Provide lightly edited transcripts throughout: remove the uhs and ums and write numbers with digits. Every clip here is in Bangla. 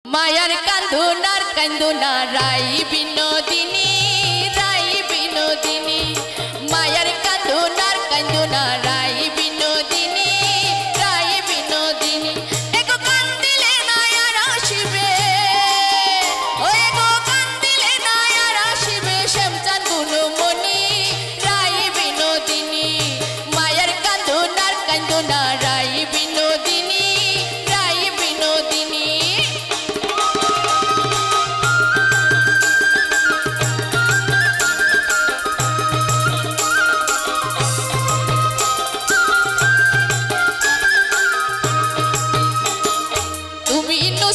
মায়ার কান্দুনার কান্দুনা রাই বিনোদিনী মায়ার কান্দুনার কান্দুনা রাই বিনোদিনী এগো কান্দিলে না আর আসিবে ও এগো কান্দিলে না আর আসিবে শ্যামচাঁদ গুণমণি রাই বিনোদিনী মায়ার কান্দুনার কান্দুনা রাই বিনোদিনী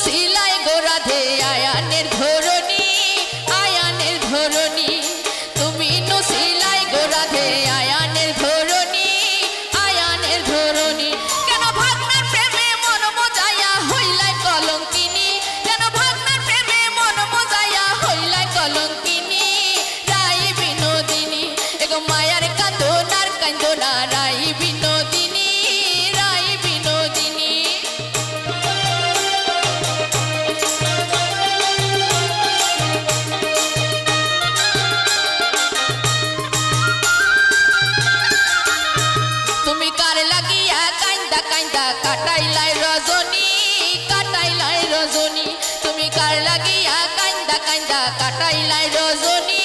সিলাই গোরাধে আয়ানের ধরণী তুমি নসিলাই গোরাধে আয়ানের ধরণী কেন ভাগনার প্রেমে মন মজাইয়া হইলাই কলঙ্কিনী কেন ভাগনার প্রেমে মন মজাইয়া হইলাই কলঙ্কিনী রাই বিনোদিনী এগো মায়ার কান্দোনার কান্দোনা রাই বিনোদিনী কাইন্দা কাটাইলাই রজনী তুমি কার লাগিয়া কাইন্দা কাটাইলাই রজনী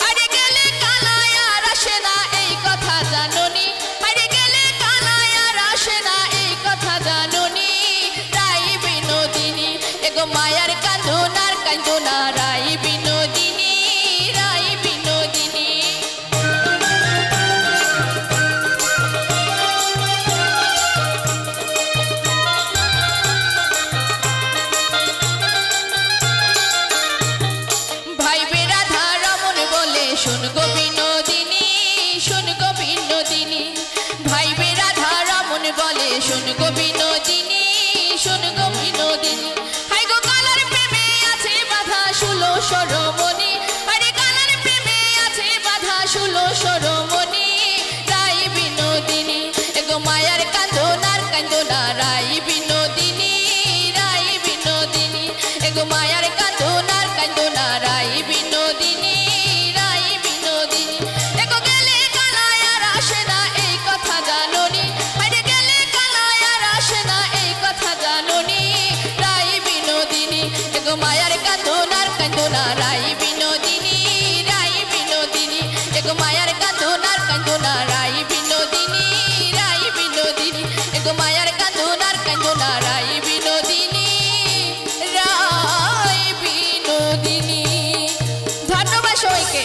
আরে গেলে কালাই আর আসে না এই কথা জানোনি আরে গেলে কালাই আর আসে না এই কথা জানোনি রাই বিনোদিনী এগো মায়ার কান্দোনার কান্দোনা রাই বিনোদিনী শুন গো বিনোদিনী ভাই বে রাধা রমন বলে শুন গো বিনোদিনী হাই গো কালার প্রেমে আছে বাধা 16 সরমণি আরে কালার প্রেমে আছে বাধা 16 সরমণি রাই বিনোদিনী এগো মায়ার কান্দোনার কান্দোনা রাই বিনোদিনী এগো মায়ার কান্দোনার কান্দোনা রাই বিনোদিনী মায়ার কান্দোনার কান্দোনা রাই বিনোদিনী এগো মায়ার কান্দোনার কান্দোনা রাই বিনোদিনী এগো মায়ার কান্দোনার কান্দোনা রাই বিনোদিনী ধন্যবাদ সবাইকে।